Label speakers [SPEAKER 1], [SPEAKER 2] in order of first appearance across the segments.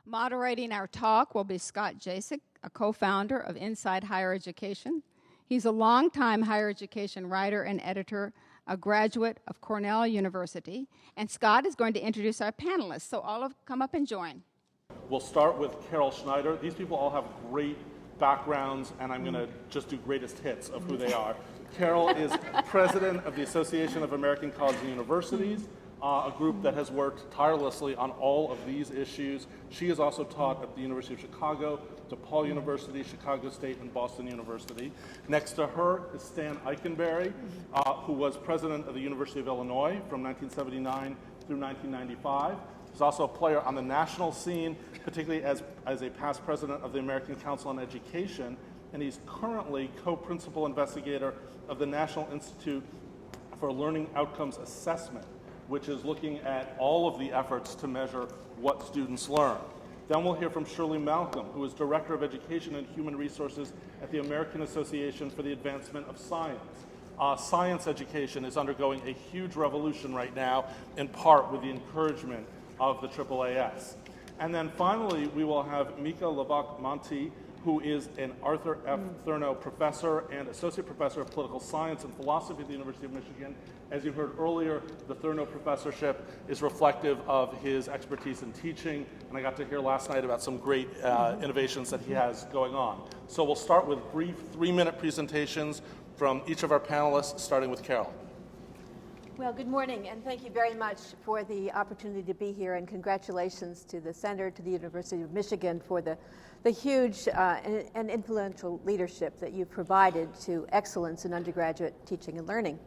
[SPEAKER 1] Moderating our talk will be Scott Jaschik, a co-founder of Inside Higher Education. He's a longtime higher education writer and editor, a graduate of Cornell University. And Scott is going to introduce our panelists, so all of come up and join.
[SPEAKER 2] We'll start with Carol Schneider. These people all have great backgrounds, and I'm going to just do greatest hits of who they are. Carol is president of the Association of American Colleges and Universities, a group that has worked tirelessly on all of these issues. She has also taught at the University of Chicago, DePaul University, Chicago State, and Boston University. Next to her is Stan Ikenberry, who was president of the University of Illinois from 1979 through 1995. He's also a player on the national scene, particularly as a past president of the American Council on Education, and he's currently co-principal investigator of the National Institute for Learning Outcomes Assessment, which is looking at all of the efforts to measure what students learn. Then we'll hear from Shirley Malcom, who is Director of Education and Human Resources at the American Association for the Advancement of Science. Science education is undergoing a huge revolution right now, in part with the encouragement of the AAAS. And then finally, we will have Mika LaVaque-Manty, who is an Arthur F. Thurno professor and associate professor of political science and philosophy at the University of Michigan. As you heard earlier, the Thurno professorship is reflective of his expertise in teaching, and I got to hear last night about some great innovations that he has going on. So we'll start with brief 3-minute presentations from each of our panelists, starting with Carol.
[SPEAKER 3] Well, good morning, and thank you very much for the opportunity to be here, and congratulations to the Center, to the University of Michigan for the huge and influential leadership that you've provided to excellence in undergraduate teaching and learning.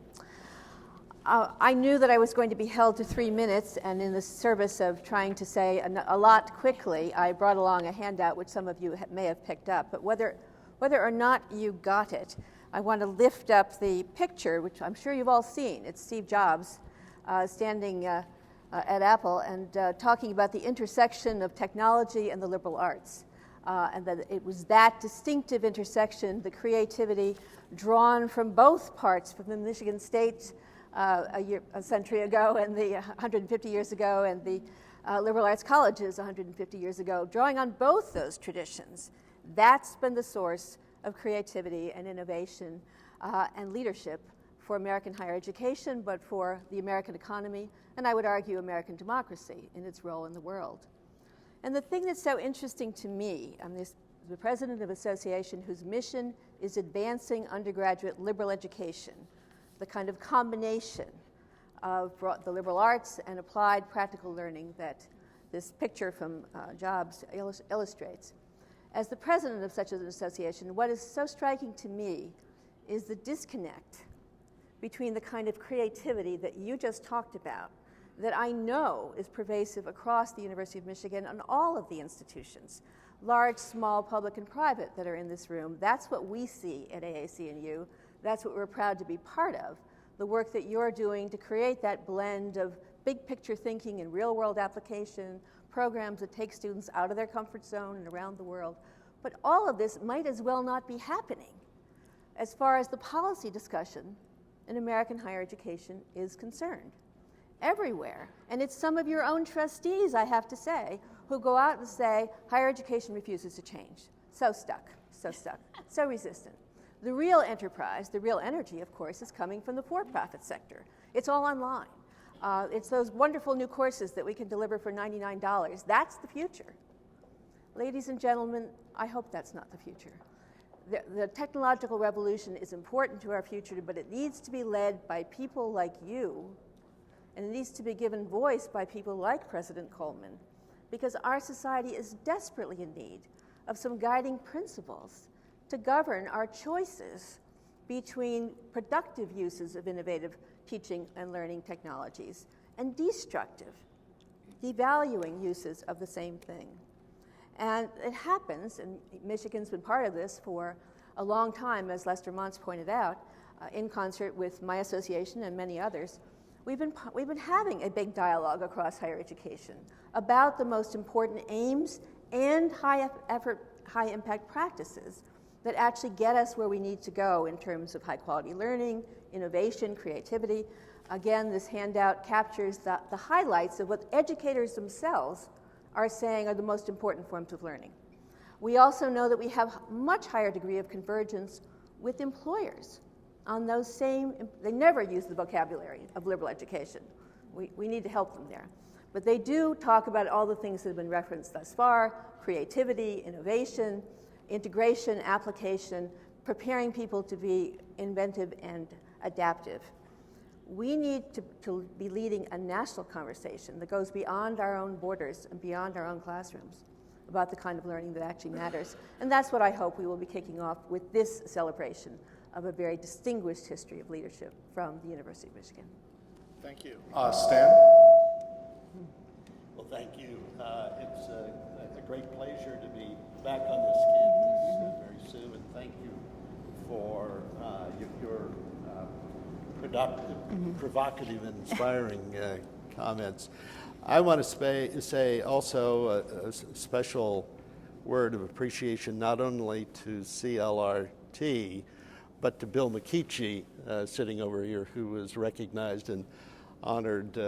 [SPEAKER 3] I knew that I was going to be held to 3 minutes, and in the service of trying to say a lot quickly, I brought along a handout which some of you may have picked up, but whether or not you got it, I want to lift up the picture, which I'm sure you've all seen. It's Steve Jobs standing at Apple and talking about the intersection of technology and the liberal arts. And that it was that distinctive intersection, the creativity drawn from both parts, from the Michigan State a century ago and the 150 years ago, and the liberal arts colleges 150 years ago, drawing on both those traditions. That's been the source of creativity and innovation and leadership for American higher education, but for the American economy, and I would argue American democracy in its role in the world. And the thing that's so interesting to me, I'm the president of an association whose mission is advancing undergraduate liberal education, the kind of combination of the liberal arts and applied practical learning that this picture from Jobs illustrates. As the president of such an association, what is so striking to me is the disconnect between the kind of creativity that you just talked about, that I know is pervasive across the University of Michigan and all of the institutions, large, small, public, and private that are in this room. That's what we see at AAC&U. That's what we're proud to be part of, the work that you're doing to create that blend of big picture thinking and real world application, programs that take students out of their comfort zone and around the world. But all of this might as well not be happening as far as the policy discussion in American higher education is concerned. Everywhere. And it's some of your own trustees, I have to say, who go out and say, higher education refuses to change. So stuck, so resistant. The real enterprise, the real energy, of course, is coming from the for-profit sector. It's all online. It's those wonderful new courses that we can deliver for $99. That's the future. Ladies and gentlemen, I hope that's not the future. The technological revolution is important to our future, but it needs to be led by people like you, and it needs to be given voice by people like President Coleman, because our society is desperately in need of some guiding principles to govern our choices between productive uses of innovative teaching and learning technologies and destructive, devaluing uses of the same thing. And it happens, and Michigan's been part of this for a long time, as Lester Mons pointed out, in concert with my association and many others. We've been having a big dialogue across higher education about the most important aims and high effort, high impact practices that actually get us where we need to go in terms of high quality learning, innovation, creativity. Again, this handout captures the highlights of what educators themselves are saying are the most important forms of learning. We also know that we have a much higher degree of convergence with employers on those same, they never use the vocabulary of liberal education. We need to help them there. But they do talk about all the things that have been referenced thus far: creativity, innovation, integration, application, preparing people to be inventive and adaptive. We need to be leading a national conversation that goes beyond our own borders and beyond our own classrooms about the kind of learning that actually matters. And that's what I hope we will be kicking off with this celebration of a very distinguished history of leadership from the University of Michigan.
[SPEAKER 2] Thank you. Stan?
[SPEAKER 4] Well, thank you. It's a great pleasure to be back on this campus very soon, and thank you for your productive, provocative, and inspiring comments. I want to say also a special word of appreciation not only to CRLT, but to Bill McKeechee, sitting over here, who was recognized and honored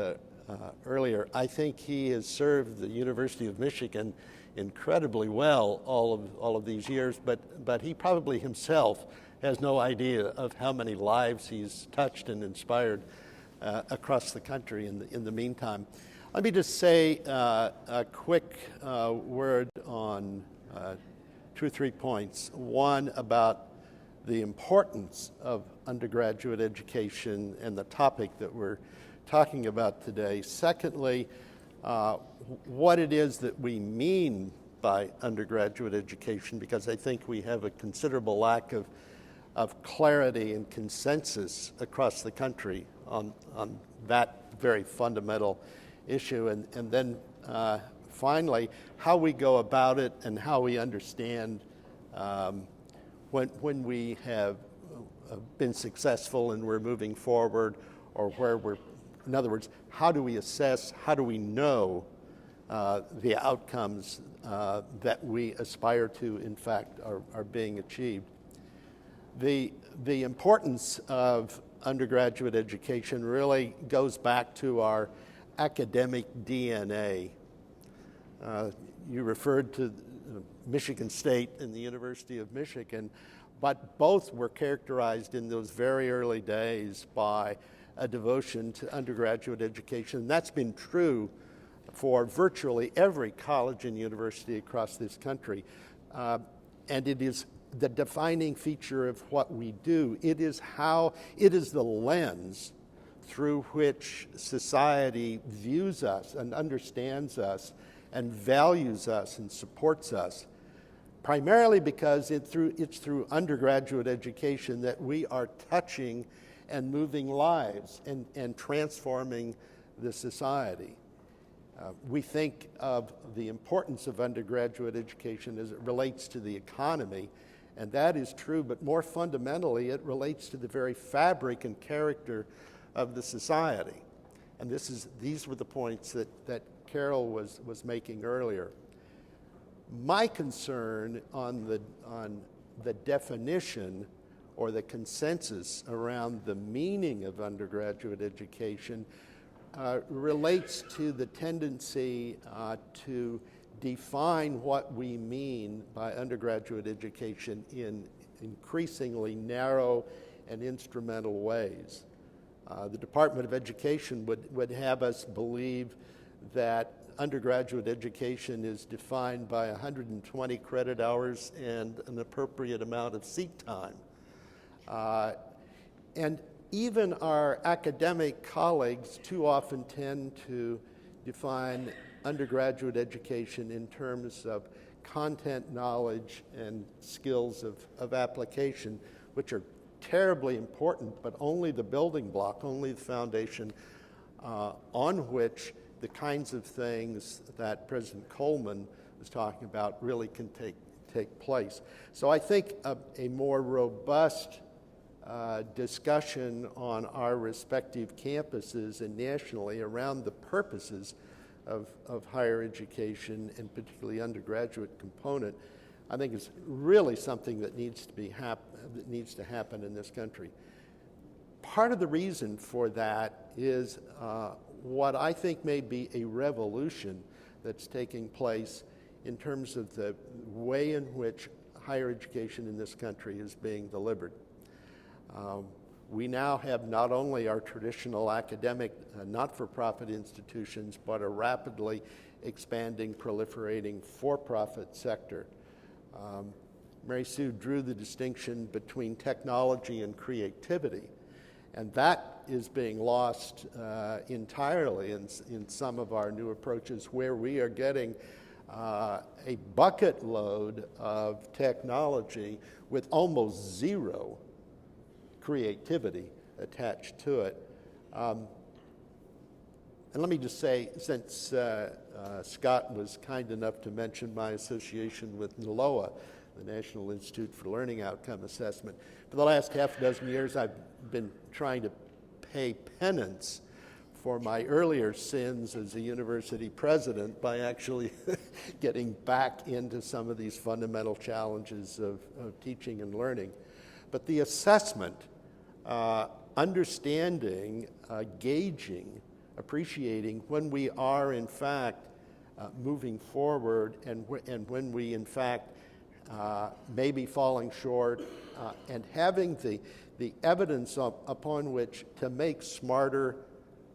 [SPEAKER 4] earlier. I think he has served the University of Michigan incredibly well all of these years, but he probably himself has no idea of how many lives he's touched and inspired across the country in the meantime. Let me just say a quick word on 2 or 3 points. One, about the importance of undergraduate education and the topic that we're talking about today. Secondly, what it is that we mean by undergraduate education, because I think we have a considerable lack of clarity and consensus across the country on that very fundamental issue. And then finally, how we go about it and how we understand when we have been successful and we're moving forward, or where we're, in other words, how do we assess, how do we know the outcomes that we aspire to, in fact, are being achieved. The importance of undergraduate education really goes back to our academic DNA. You referred to Michigan State and the University of Michigan, but both were characterized in those very early days by a devotion to undergraduate education. And that's been true for virtually every college and university across this country. And it is the defining feature of what we do. It is the lens through which society views us and understands us and values us and supports us, primarily because it's through undergraduate education that we are touching and moving lives and transforming the society. We think of the importance of undergraduate education as it relates to the economy, and that is true, but more fundamentally, it relates to the very fabric and character of the society. And these were the points that Carol was making earlier. My concern on the definition or the consensus around the meaning of undergraduate education relates to the tendency to define what we mean by undergraduate education in increasingly narrow and instrumental ways. The Department of Education would have us believe that undergraduate education is defined by 120 credit hours and an appropriate amount of seat time. And even our academic colleagues too often tend to define undergraduate education in terms of content knowledge and skills of application, which are terribly important, but only the building block, only the foundation on which the kinds of things that President Coleman was talking about really can take place. So I think a more robust discussion on our respective campuses and nationally around the purposes of higher education, and particularly undergraduate component, I think is really something that needs to happen in this country. Part of the reason for that is what I think may be a revolution that's taking place in terms of the way in which higher education in this country is being delivered. We now have not only our traditional academic, not-for-profit institutions, but a rapidly expanding, proliferating for-profit sector. Mary Sue drew the distinction between technology and creativity, and that is being lost entirely in some of our new approaches, where we are getting a bucket load of technology with almost zero creativity attached to it. And let me just say, since Scott was kind enough to mention my association with NALOA, the National Institute for Learning Outcome Assessment, for the last half dozen years I've been trying to pay penance for my earlier sins as a university president by actually getting back into some of these fundamental challenges of teaching and learning. But the assessment, understanding, gauging, appreciating when we are in fact moving forward and when we in fact may be falling short, and having the evidence upon which to make smarter,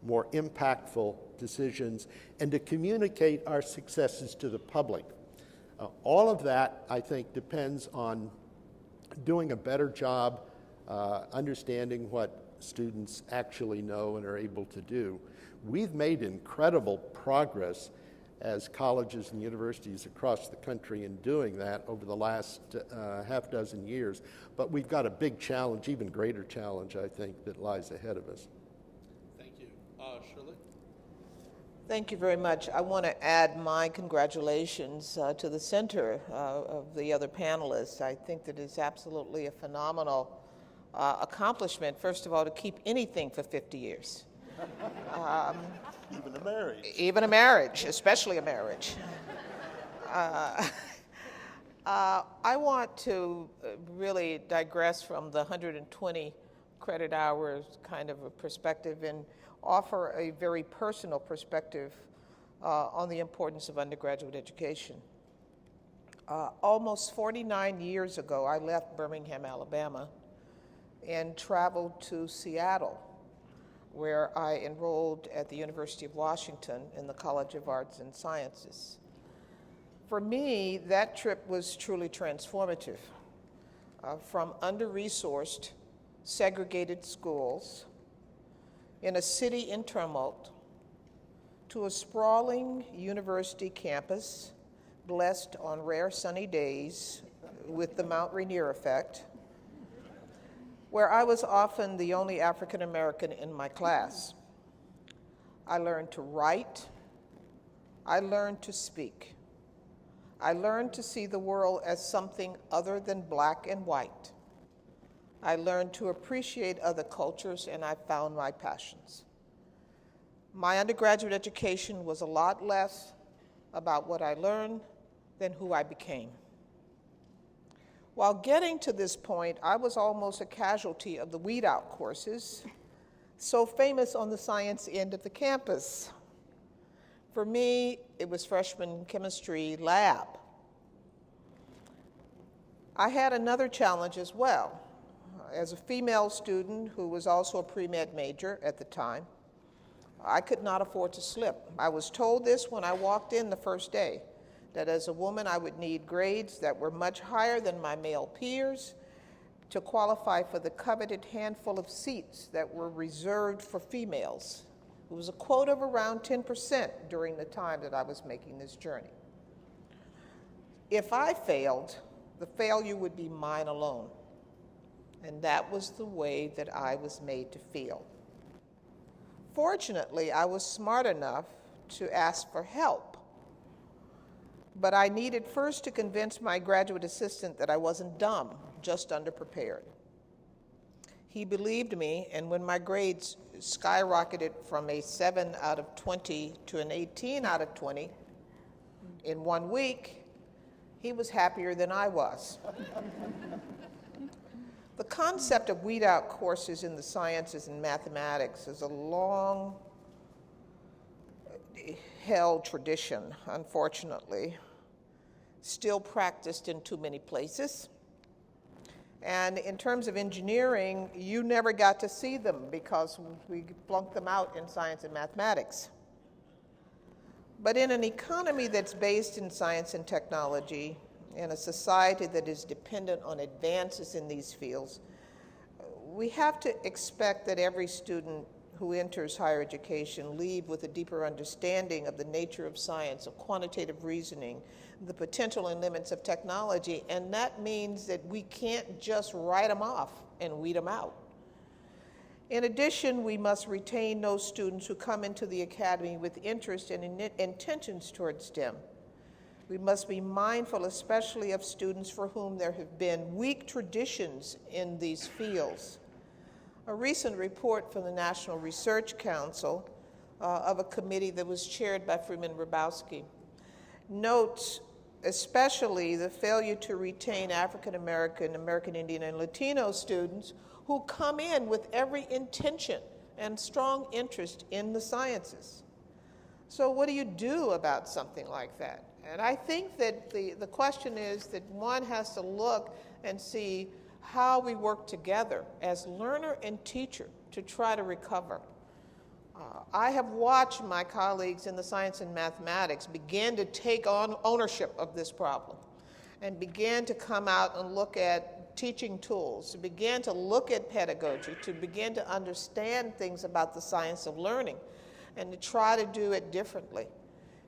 [SPEAKER 4] more impactful decisions and to communicate our successes to the public. All of that, I think, depends on doing a better job understanding what students actually know and are able to do. We've made incredible progress as colleges and universities across the country in doing that over the last half dozen years, but we've got a big challenge, even greater challenge, I think, that lies ahead of us.
[SPEAKER 2] Thank you. Shirley?
[SPEAKER 5] Thank you very much. I want to add my congratulations to the center of the other panelists. I think that it's absolutely a phenomenal accomplishment, first of all, to keep anything for 50 years.
[SPEAKER 4] Even a marriage.
[SPEAKER 5] Even a marriage, especially a marriage. I want to really digress from the 120 credit hours kind of a perspective and offer a very personal perspective on the importance of undergraduate education. Almost 49 years ago, I left Birmingham, Alabama, and traveled to Seattle, where I enrolled at the University of Washington in the College of Arts and Sciences. For me, that trip was truly transformative. From under-resourced, segregated schools in a city in tumult to a sprawling university campus blessed on rare sunny days with the Mount Rainier effect, where I was often the only African American in my class. I learned to write. I learned to speak. I learned to see the world as something other than black and white. I learned to appreciate other cultures, and I found my passions. My undergraduate education was a lot less about what I learned than who I became. While getting to this point, I was almost a casualty of the weed-out courses, so famous on the science end of the campus. For me, it was freshman chemistry lab. I had another challenge as well. As a female student who was also a pre-med major at the time, I could not afford to slip. I was told this when I walked in the first day, that as a woman I would need grades that were much higher than my male peers to qualify for the coveted handful of seats that were reserved for females. It was a quota of around 10% during the time that I was making this journey. If I failed, the failure would be mine alone. And that was the way that I was made to feel. Fortunately, I was smart enough to ask for help. But I needed first to convince my graduate assistant that I wasn't dumb, just underprepared. He believed me, and when my grades skyrocketed from a 7 out of 20 to an 18 out of 20 in 1 week, he was happier than I was. The concept of weed-out courses in the sciences and mathematics is a long held tradition, unfortunately, still practiced in too many places. And in terms of engineering, you never got to see them because we flunked them out in science and mathematics. But in an economy that's based in science and technology, in a society that is dependent on advances in these fields, we have to expect that every student who enters higher education leave with a deeper understanding of the nature of science, of quantitative reasoning, the potential and limits of technology, and that means that we can't just write them off and weed them out. In addition, we must retain those students who come into the academy with interest and intentions towards STEM. We must be mindful especially of students for whom there have been weak traditions in these fields. A recent report from the National Research Council of a committee that was chaired by Freeman Hrabowski notes especially the failure to retain African American, American Indian, and Latino students who come in with every intention and strong interest in the sciences. So what do you do about something like that? And I think that the question is that one has to look and see how we work together as learner and teacher to try to recover. I have watched my colleagues in the science and mathematics begin to take on ownership of this problem and begin to come out and look at teaching tools, to begin to look at pedagogy, to begin to understand things about the science of learning and to try to do it differently.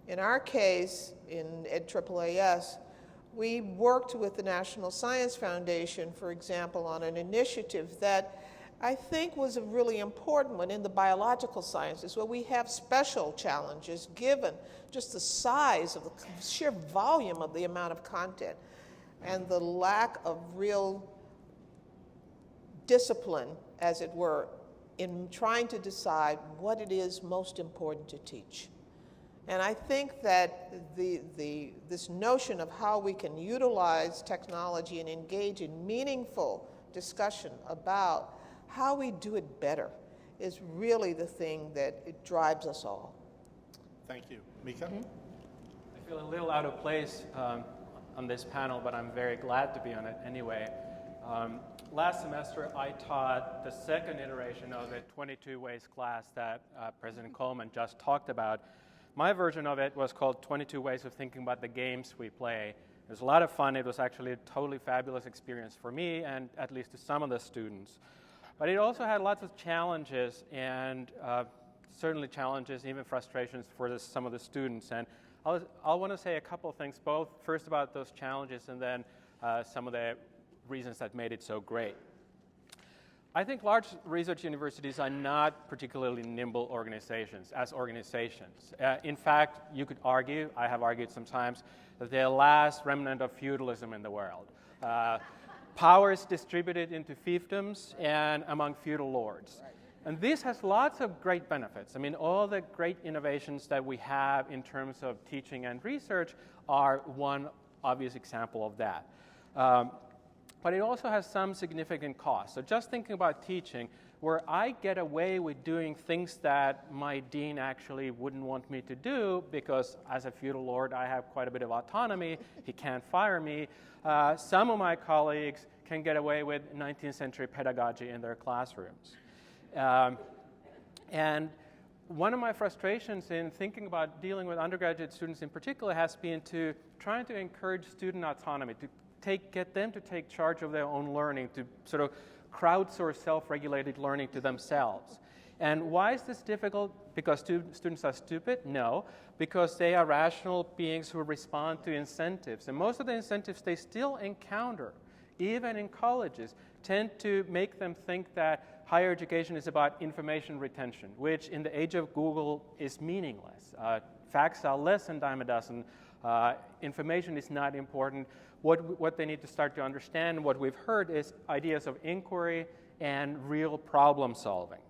[SPEAKER 5] In our case, at AAAS, we worked with the National Science Foundation, for example, on an initiative that I think was a really important one in the biological sciences, where we have special challenges given just the size of the sheer volume of the amount of content and the lack of real discipline, as it were, in trying to decide what it is most important to teach. And I think that this notion of how we can utilize technology and engage in meaningful discussion about how we do it better is really the thing that it drives us all.
[SPEAKER 2] Thank you. Mika?
[SPEAKER 6] I feel a little out of place on this panel, but I'm very glad to be on it anyway. Last semester, I taught the second iteration of the 22 Ways class that President Coleman just talked about. My version of it was called 22 Ways of Thinking About the Games We Play. It was a lot of fun. It was actually a totally fabulous experience for me and at least to some of the students. But it also had lots of challenges and certainly challenges, even frustrations for some of the students. And I'll want to say a couple of things, both first about those challenges and then some of the reasons that made it so great. I think large research universities are not particularly nimble organizations as organizations. In fact, you could argue, I have argued sometimes, that they're the last remnant of feudalism in the world. Power is distributed into fiefdoms and among feudal lords. And this has lots of great benefits. I mean, all the great innovations that we have in terms of teaching and research are one obvious example of that. But it also has some significant costs. So just thinking about teaching, where I get away with doing things that my dean actually wouldn't want me to do because as a feudal lord I have quite a bit of autonomy, he can't fire me. Some of my colleagues can get away with 19th century pedagogy in their classrooms. And one of my frustrations in thinking about dealing with undergraduate students in particular has been to trying to encourage student autonomy, to get them to take charge of their own learning, to sort of crowdsource self-regulated learning to themselves. And why is this difficult? Because students are stupid? No, because they are rational beings who respond to incentives. And most of the incentives they still encounter, even in colleges, tend to make them think that higher education is about information retention, which in the age of Google is meaningless. Facts are less than dime a dozen. Information is not important. What they need to start to understand, what we've heard, is ideas of inquiry and real problem solving.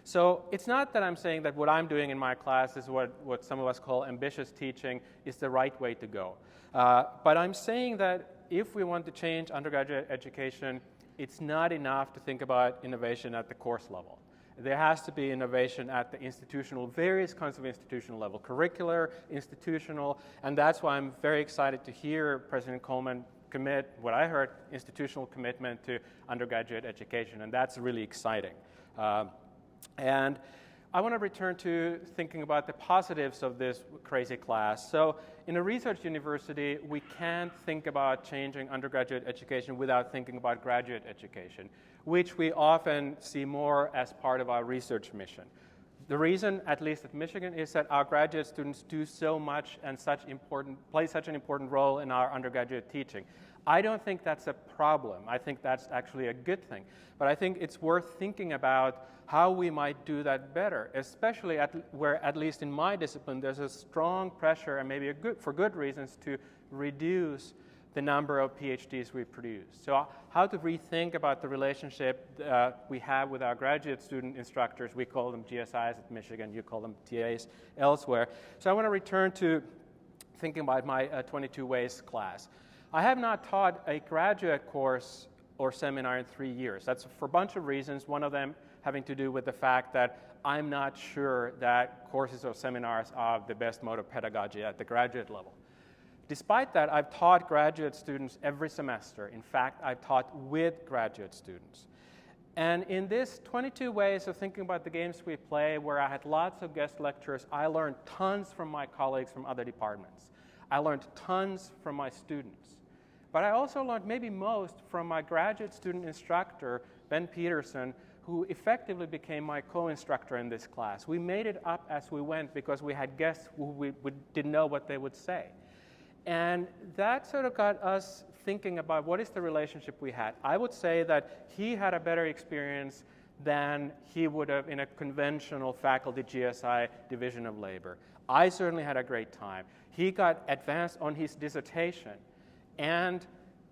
[SPEAKER 6] So it's not that I'm saying that what I'm doing in my class is what some of us call ambitious teaching is the right way to go. But I'm saying that if we want to change undergraduate education, it's not enough to think about innovation at the course level. There has to be innovation at the institutional, various kinds of institutional level, curricular, institutional, and that's why I'm very excited to hear President Coleman commit, what I heard, institutional commitment to undergraduate education, and that's really exciting. And I want to return to thinking about the positives of this crazy class. So in a research university, we can't think about changing undergraduate education without thinking about graduate education, which we often see more as part of our research mission. The reason, at least at Michigan, is that our graduate students do so much and play such an important role in our undergraduate teaching. I don't think that's a problem. I think that's actually a good thing. But I think it's worth thinking about how we might do that better, especially where, at least in my discipline, there's a strong pressure, and maybe for good reasons, to reduce the number of PhDs we produce. So how to rethink about the relationship we have with our graduate student instructors. We call them GSIs at Michigan, you call them TAs elsewhere. So I want to return to thinking about my 22 Ways class. I have not taught a graduate course or seminar in 3 years. That's for a bunch of reasons, one of them having to do with the fact that I'm not sure that courses or seminars are the best mode of pedagogy at the graduate level. Despite that, I've taught graduate students every semester. In fact, I've taught with graduate students. And in this 22 ways of thinking about the games we play, where I had lots of guest lecturers, I learned tons from my colleagues from other departments. I learned tons from my students. But I also learned maybe most from my graduate student instructor, Ben Peterson, who effectively became my co-instructor in this class. We made it up as we went because we had guests who we didn't know what they would say. And that sort of got us thinking about what is the relationship we had. I would say that he had a better experience than he would have in a conventional faculty GSI division of labor. I certainly had a great time. He got advanced on his dissertation, and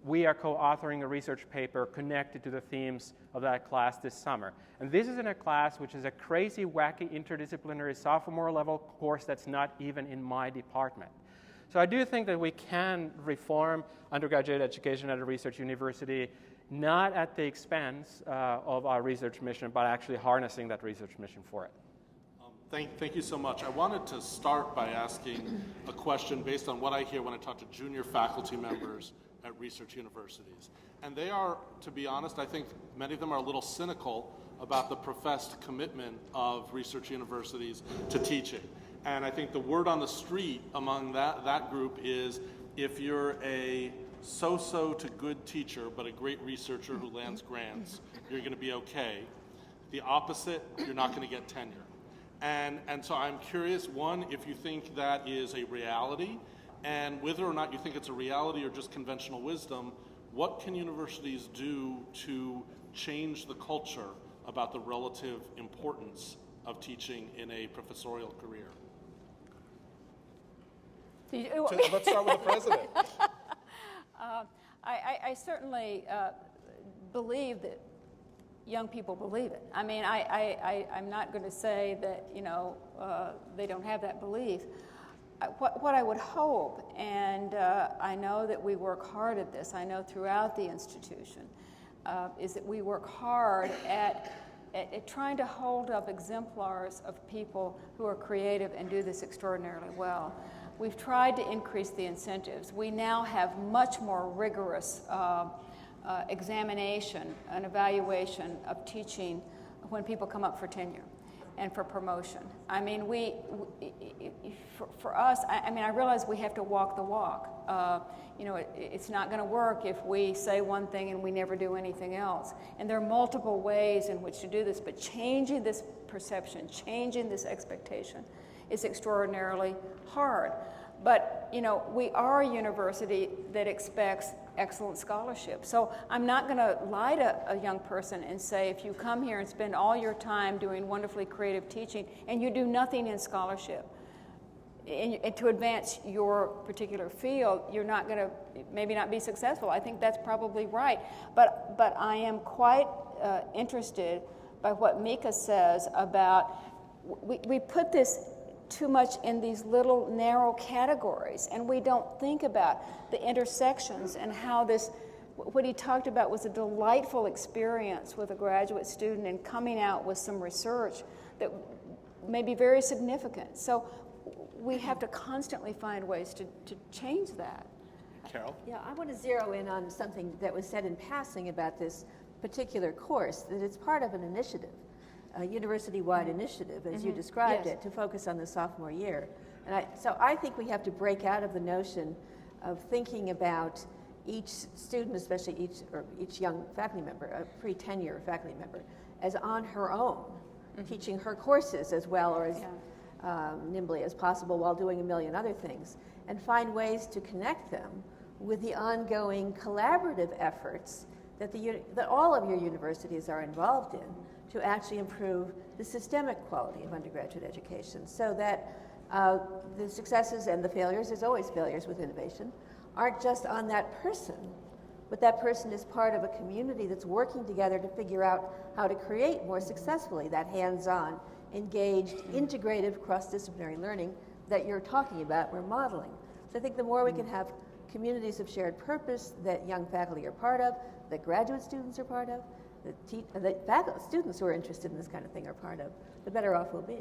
[SPEAKER 6] we are co-authoring a research paper connected to the themes of that class this summer. And this is in a class which is a crazy, wacky, interdisciplinary sophomore level course that's not even in my department. So I do think that we can reform undergraduate education at a research university, not at the expense of our research mission, but actually harnessing that research mission for it.
[SPEAKER 2] Thank you so much. I wanted to start by asking a question based on what I hear when I talk to junior faculty members at research universities. And they are, to be honest, I think many of them are a little cynical about the professed commitment of research universities to teaching. And I think the word on the street among that group is, if you're a so-so to good teacher, but a great researcher who lands grants, you're going to be okay. The opposite, you're not going to get tenure. And so I'm curious, one, if you think that is a reality, and whether or not you think it's a reality or just conventional wisdom, what can universities do to change the culture about the relative importance of teaching in a professorial career?
[SPEAKER 7] Let's start with the president.
[SPEAKER 1] I certainly believe that young people believe it. I mean, I'm not going to say that, they don't have that belief. What I would hope, and I know that we work hard at this, I know throughout the institution, is that we work hard at trying to hold up exemplars of people who are creative and do this extraordinarily well. We've tried to increase the incentives. We now have much more rigorous examination and evaluation of teaching when people come up for tenure and for promotion. I mean, for us, I realize we have to walk the walk. It's not going to work if we say one thing and we never do anything else. And there are multiple ways in which to do this, but changing this perception, changing this expectation is extraordinarily hard. But, we are a university that expects excellent scholarship. So I'm not going to lie to a young person and say, if you come here and spend all your time doing wonderfully creative teaching and you do nothing in scholarship, and to advance your particular field, you're not going to maybe not be successful. I think that's probably right. But I am quite interested by what Mika says about, we put this too much in these little narrow categories, and we don't think about the intersections and how this
[SPEAKER 8] what he talked about was a delightful experience with a graduate student and coming out with some research that may be very significant. So we have to constantly find ways to change that.
[SPEAKER 2] Carol?
[SPEAKER 3] Yeah, I want to zero in on something that was said in passing about this particular course, that it's part of an initiative, a university-wide initiative, as you described it, to focus on the sophomore year. And so I think we have to break out of the notion of thinking about each student, especially each young faculty member, a pre-tenure faculty member, as on her own, teaching her courses as well or as nimbly as possible while doing a million other things, and find ways to connect them with the ongoing collaborative efforts that all of your universities are involved in to actually improve the systemic quality of undergraduate education, so that the successes and the failures, there's always failures with innovation, aren't just on that person, but that person is part of a community that's working together to figure out how to create more successfully that hands-on, engaged, integrative, cross-disciplinary learning that you're talking about, we're modeling. So I think the more we can have communities of shared purpose that young faculty are part of, that graduate students are part of, that students who are interested in this kind of thing are part of, the better off we'll be.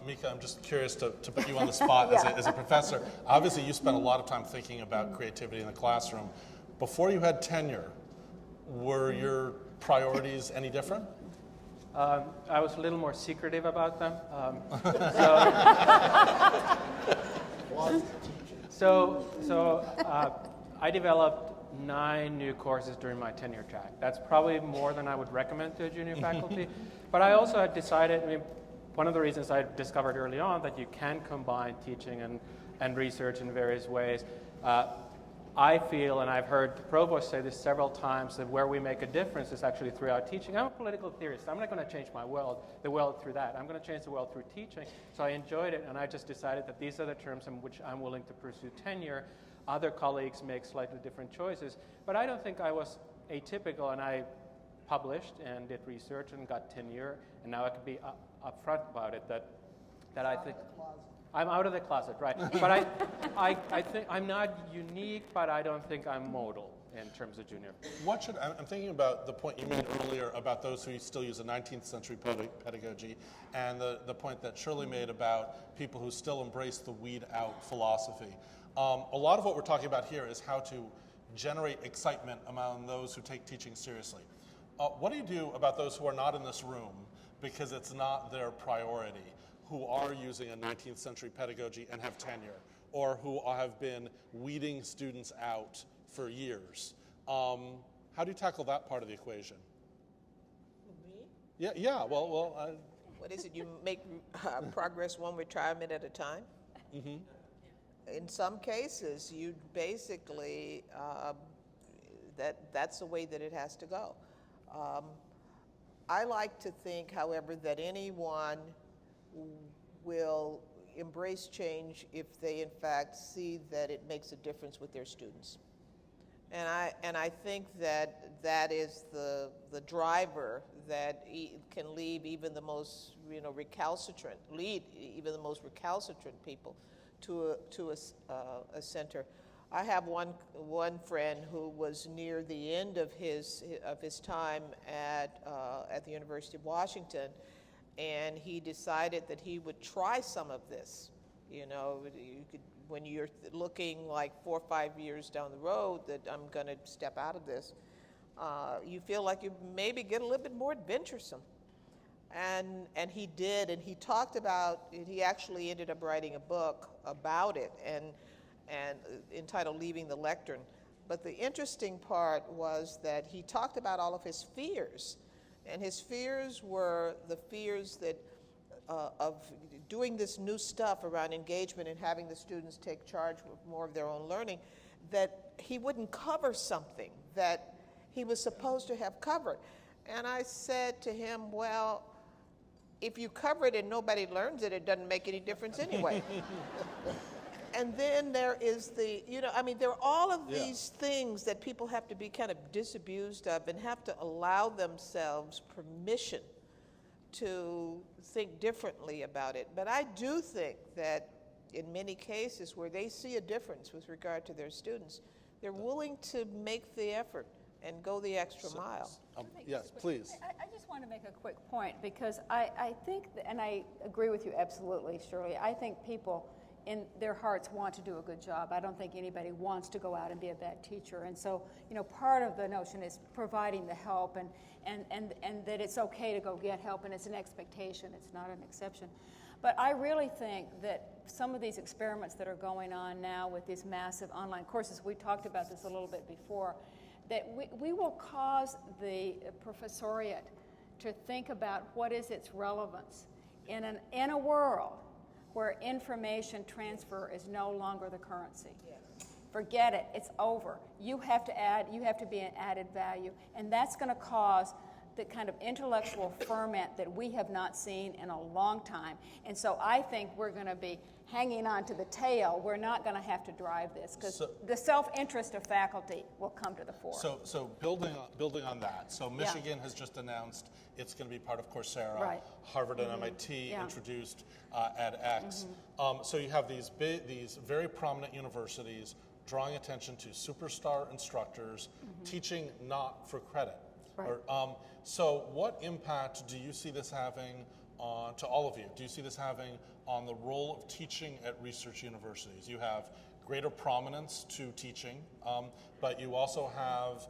[SPEAKER 2] Mika, I'm just curious to put you on the spot as a professor. Obviously, you spent a lot of time thinking about creativity in the classroom. Before you had tenure, were your priorities any different?
[SPEAKER 6] I was a little more secretive about them. So I developed 9 new courses during my tenure track. That's probably more than I would recommend to a junior faculty. But I also had decided, one of the reasons I discovered early on that you can combine teaching and research in various ways. I feel, and I've heard the provost say this several times, that where we make a difference is actually through our teaching. I'm a political theorist. I'm not going to change the world through that. I'm going to change the world through teaching. So I enjoyed it, and I just decided that these are the terms in which I'm willing to pursue tenure. Other colleagues make slightly different choices. But I don't think I was atypical, and I published and did research and got tenure, and now I can be upfront about it that I think I'm out of the closet, right? But I think I'm not unique, but I don't think I'm modal in terms of junior.
[SPEAKER 2] I'm thinking about the point you made earlier about those who still use a 19th century pedagogy, and the point that Shirley made about people who still embrace the weed out philosophy. A lot of what we're talking about here is how to generate excitement among those who take teaching seriously. What do you do about those who are not in this room because it's not their priority, who are using a 19th century pedagogy and have tenure, or who have been weeding students out for years? How do you tackle that part of the equation?
[SPEAKER 5] Me?
[SPEAKER 2] Yeah. Well.
[SPEAKER 5] What is it? You make progress one retirement at a time?
[SPEAKER 2] Mm-hmm.
[SPEAKER 5] In some cases, you basically, that's the way that it has to go. I like to think, however, that anyone will embrace change if they, in fact, see that it makes a difference with their students. And I think that is the driver that can lead even the most recalcitrant people to a center. I have one friend who was near the end of his time at the University of Washington, and he decided that he would try some of this. When you're looking like 4 or 5 years down the road that I'm going to step out of this, you feel like you maybe get a little bit more adventuresome. And he did, and he talked about it. He actually ended up writing a book about it and entitled Leaving the Lectern. But the interesting part was that he talked about all of his fears. And his fears were the fears that of doing this new stuff around engagement and having the students take charge of more of their own learning, that he wouldn't cover something that he was supposed to have covered. And I said to him, well, if you cover it and nobody learns it, it doesn't make any difference anyway. And then there is there are all of these things that people have to be kind of disabused of and have to allow themselves permission to think differently about it. But I do think that in many cases where they see a difference with regard to their students, they're willing to make the effort and go the extra mile.
[SPEAKER 7] Yes, please.
[SPEAKER 8] I just want to make a quick point because I think, and I agree with you absolutely, Shirley, I think people in their hearts want to do a good job. I don't think anybody wants to go out and be a bad teacher. And so, part of the notion is providing the help and that it's okay to go get help, and it's an expectation, it's not an exception. But I really think that some of these experiments that are going on now with these massive online courses, we talked about this a little bit before, that we will cause the professoriate to think about what is its relevance in a world where information transfer is no longer the currency. Forget it, it's over. You have to be an added value, and that's going to cause the kind of intellectual ferment that we have not seen in a long time. And so I think we're going to be hanging on to the tail. We're not going to have to drive this because the self-interest of faculty will come to the fore.
[SPEAKER 7] So building on that, so Michigan has just announced it's going to be part of Coursera.
[SPEAKER 8] Right.
[SPEAKER 7] Harvard and MIT introduced edX. So you have these very prominent universities drawing attention to superstar instructors, teaching not for credit.
[SPEAKER 8] Right.
[SPEAKER 7] So what impact do you see this having to all of you? Do you see this having on the role of teaching at research universities? You have greater prominence to teaching, but you also have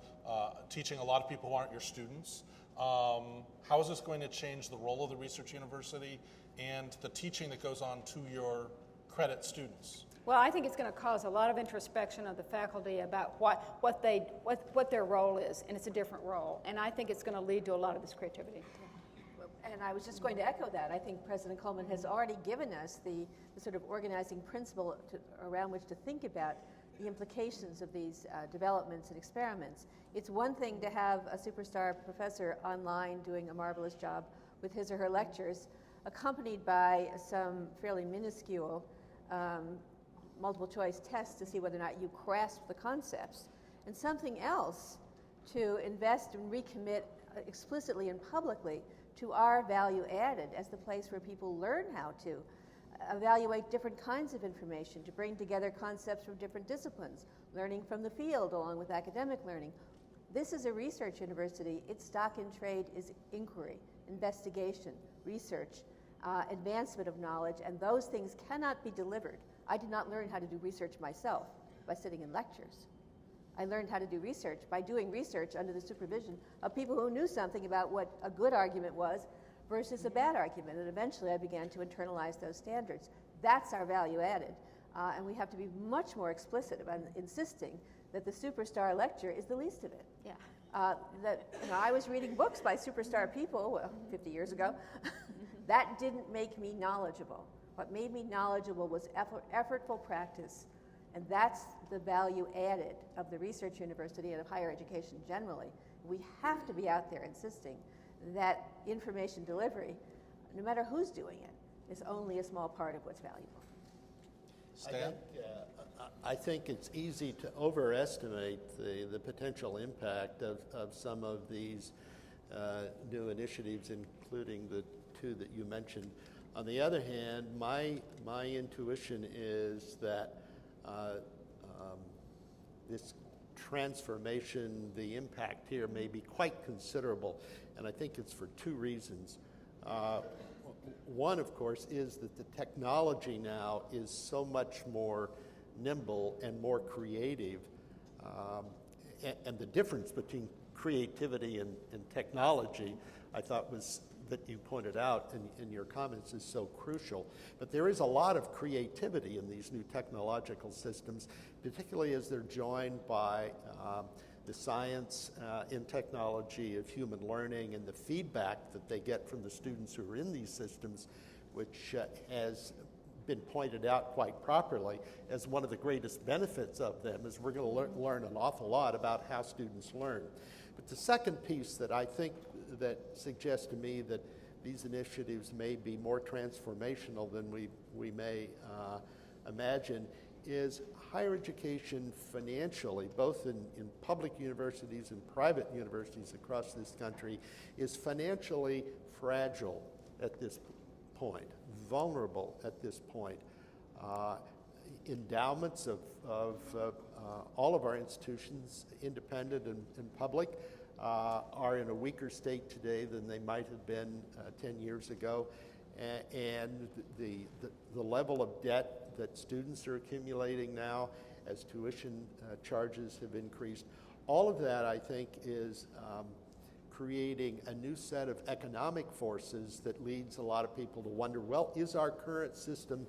[SPEAKER 7] teaching a lot of people who aren't your students. How is this going to change the role of the research university and the teaching that goes on to your credit students?
[SPEAKER 8] Well, I think it's going to cause a lot of introspection of the faculty about what their role is, and it's a different role. And I think it's going to lead to a lot of this creativity.
[SPEAKER 3] And I was just going to echo that. I think President Coleman has already given us the sort of organizing principle around which to think about the implications of these developments and experiments. It's one thing to have a superstar professor online doing a marvelous job with his or her lectures, accompanied by some fairly minuscule multiple choice tests to see whether or not you grasp the concepts, and something else to invest and recommit explicitly and publicly to our value added as the place where people learn how to evaluate different kinds of information, to bring together concepts from different disciplines, learning from the field along with academic learning. This is a research university. Its stock in trade is inquiry, investigation, research, advancement of knowledge, and those things cannot be delivered. I did not learn how to do research myself by sitting in lectures. I learned how to do research by doing research under the supervision of people who knew something about what a good argument was versus a bad argument, and eventually I began to internalize those standards. That's our value added, and we have to be much more explicit about insisting that the superstar lecture is the least of it.
[SPEAKER 8] Yeah.
[SPEAKER 3] I was reading books by superstar people 50 years ago. That didn't make me knowledgeable. What made me knowledgeable was effortful practice, and that's the value added of the research university and of higher education generally. We have to be out there insisting that information delivery, no matter who's doing it, is only a small part of what's valuable.
[SPEAKER 7] Stan?
[SPEAKER 4] I think it's easy to overestimate the potential impact of some of these new initiatives, including the two that you mentioned. On the other hand, my intuition is that this transformation, the impact here may be quite considerable, and I think it's for two reasons. One, of course, is that the technology now is so much more nimble and more creative, and the difference between creativity and technology, I thought was that you pointed out in your comments is so crucial. But there is a lot of creativity in these new technological systems, particularly as they're joined by the science and technology of human learning and the feedback that they get from the students who are in these systems, which has been pointed out quite properly as one of the greatest benefits of them is we're going to learn an awful lot about how students learn. But the second piece that I think that suggests to me that these initiatives may be more transformational than we may imagine is higher education financially, both in public universities and private universities across this country, is financially fragile at this point, vulnerable at this point. Endowments of all of our institutions, independent and public, are in a weaker state today than they might have been 10 years ago. And the level of debt that students are accumulating now as tuition charges have increased, all of that, I think, is creating a new set of economic forces that leads a lot of people to wonder, well, is our current system,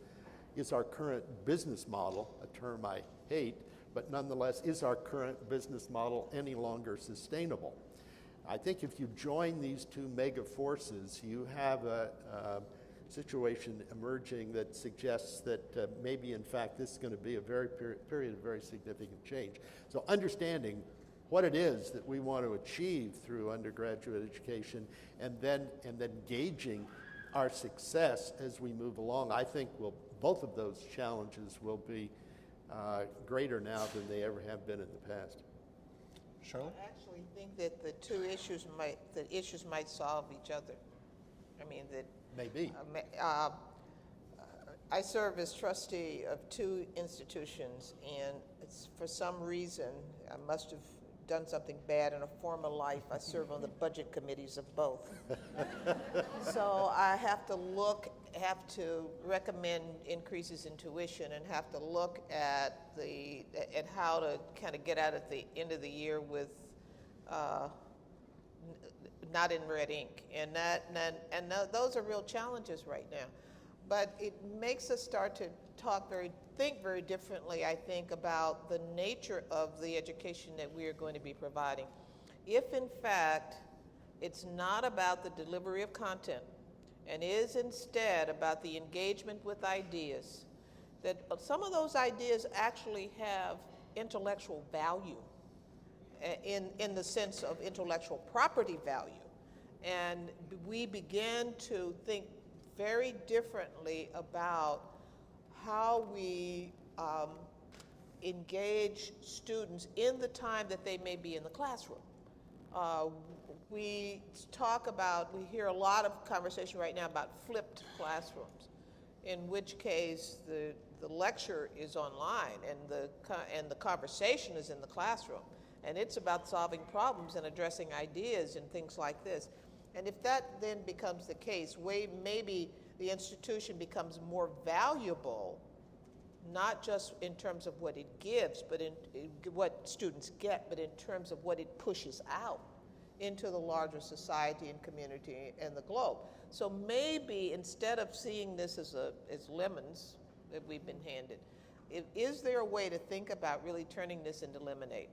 [SPEAKER 4] is our current business model, a term I hate, but nonetheless, is our current business model any longer sustainable? I think if you join these two mega forces, you have a situation emerging that suggests that maybe, in fact, this is going to be a period of very significant change. So understanding what it is that we want to achieve through undergraduate education and then gauging our success as we move along, I think both of those challenges will be greater now than they ever have been in the past.
[SPEAKER 7] Shirley?
[SPEAKER 5] I actually think that the two issues might solve each other. I mean, that
[SPEAKER 4] Maybe.
[SPEAKER 5] I serve as trustee of two institutions, and it's, for some reason, I must have done something bad in a former life. I serve on the budget committees of both. So I have to recommend increases in tuition and have to look at how to kind of get out at the end of the year with not in red ink, and those are real challenges right now. But it makes us start to think very differently, I think, about the nature of the education that we are going to be providing. If, in fact, it's not about the delivery of content and is instead about the engagement with ideas, that some of those ideas actually have intellectual value in the sense of intellectual property value. And we begin to think very differently about how we engage students in the time that they may be in the classroom. We hear a lot of conversation right now about flipped classrooms, in which case the lecture is online and the conversation is in the classroom. And it's about solving problems and addressing ideas and things like this. And if that then becomes the case, maybe the institution becomes more valuable, not just in terms of what it gives, but in what students get, but in terms of what it pushes out into the larger society and community and the globe. So maybe instead of seeing this as lemons that we've been handed, is there a way to think about really turning this into lemonade?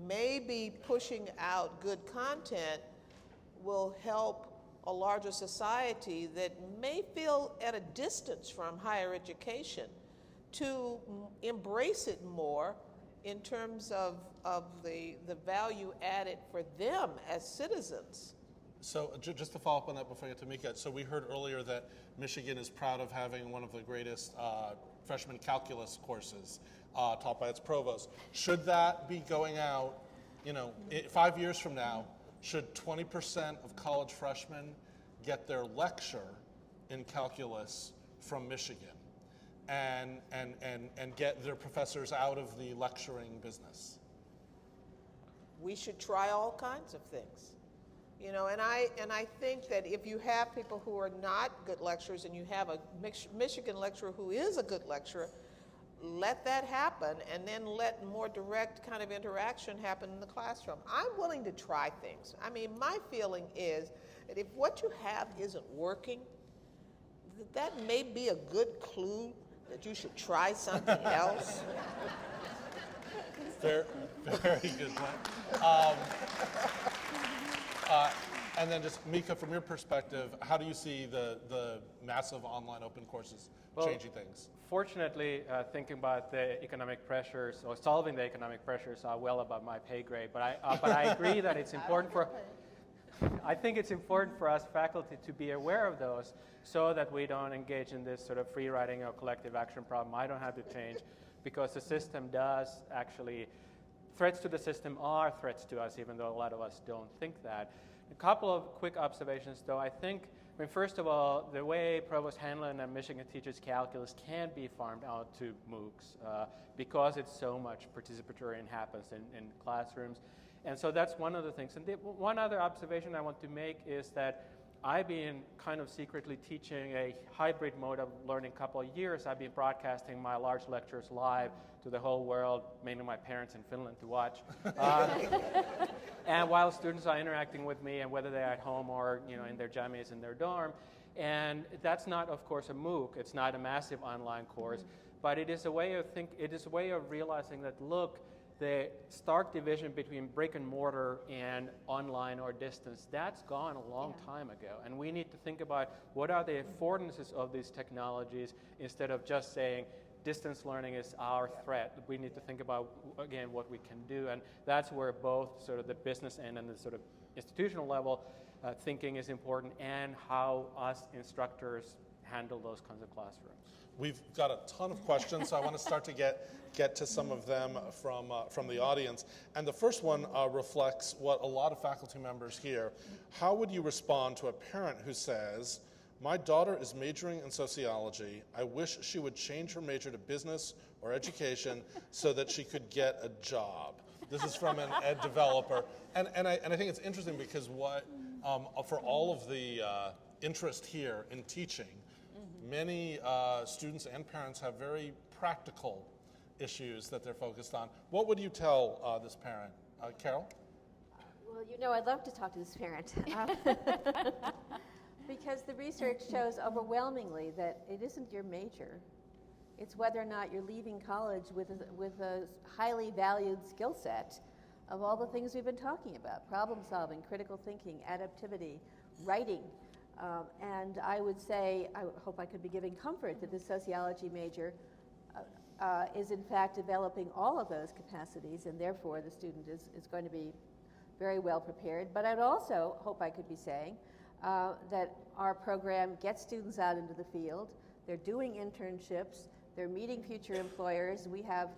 [SPEAKER 5] Maybe pushing out good content will help a larger society that may feel at a distance from higher education to embrace it more in terms of the value added for them as citizens.
[SPEAKER 7] So just to follow up on that before I get to Mika, so we heard earlier that Michigan is proud of having one of the greatest freshman calculus courses taught by its provost. Should that be going out, 5 years from now, should 20% of college freshmen get their lecture in calculus from Michigan and get their professors out of the lecturing business?
[SPEAKER 5] We should try all kinds of things. And I think that if you have people who are not good lecturers and you have a Michigan lecturer who is a good lecturer, let that happen, and then let more direct kind of interaction happen in the classroom. I'm willing to try things. I mean, my feeling is that if what you have isn't working, that may be a good clue that you should try something else.
[SPEAKER 7] Very good point. And then just, Mika, from your perspective, how do you see the massive online open courses changing things?
[SPEAKER 6] Fortunately, thinking about the economic pressures or solving the economic pressures are well above my pay grade. But I agree that it's important I think it's important for us faculty to be aware of those so that we don't engage in this sort of free riding or collective action problem. I don't have to change because the system does actually, threats to the system are threats to us, even though a lot of us don't think that. A couple of quick observations, though. I think I mean, first of all, the way Provost Hanlon and Michigan teaches calculus can't be farmed out to MOOCs because it's so much participatory and happens in classrooms. And so that's one of the things. And one other observation I want to make is that I've been kind of secretly teaching a hybrid mode of learning a couple of years. I've been broadcasting my large lectures live to the whole world, mainly my parents in Finland to watch. And while students are interacting with me, and whether they're at home or in their jammies in their dorm. And that's not, of course, a MOOC. It's not a massive online course, but it is a way of realizing that, look, the stark division between brick and mortar and online or distance, that's gone a long time ago. And we need to think about what are the affordances of these technologies instead of just saying distance learning is our threat. We need to think about, again, what we can do. And that's where both sort of the business end and the sort of institutional level thinking is important, and how us instructors handle those kinds of classrooms.
[SPEAKER 7] We've got a ton of questions, so I want to start to get to some of them from the audience. And the first one reflects what a lot of faculty members hear. How would you respond to a parent who says, "My daughter is majoring in sociology. I wish she would change her major to business or education so that she could get a job"? This is from an ed developer. And I think it's interesting because for all of the interest here in teaching, many students and parents have very practical issues that they're focused on. What would you tell this parent? Carol?
[SPEAKER 3] Well, I'd love to talk to this parent. Because the research shows overwhelmingly that it isn't your major. It's whether or not you're leaving college with a highly valued skill set of all the things we've been talking about: problem solving, critical thinking, adaptivity, writing. And I would say, I hope I could be giving comfort that the sociology major is in fact developing all of those capacities, and therefore the student is going to be very well prepared. But I'd also hope I could be saying that our program gets students out into the field. They're doing internships. They're meeting future employers. We have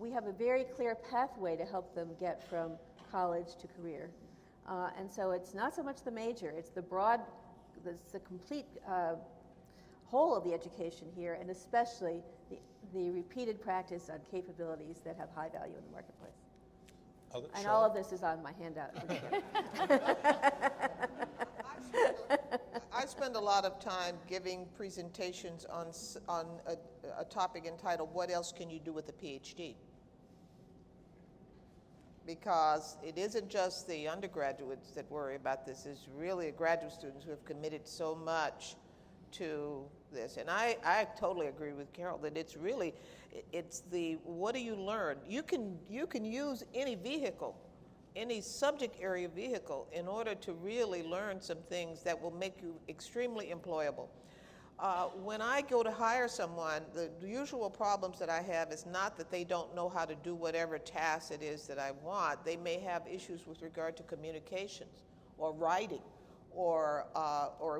[SPEAKER 3] a very clear pathway to help them get from college to career. And so it's not so much the major, it's the complete whole of the education here, and especially the repeated practice on capabilities that have high value in the marketplace. And all of this is on my handout.
[SPEAKER 5] I spend a lot of time giving presentations on a topic entitled, "What else can you do with a PhD?" Because it isn't just the undergraduates that worry about this. It's really graduate students who have committed so much to this. And I totally agree with Carol that it's the what do you learn? You can use any vehicle, any subject area vehicle, in order to really learn some things that will make you extremely employable. When I go to hire someone, the usual problems that I have is not that they don't know how to do whatever task it is that I want. They may have issues with regard to communications or writing or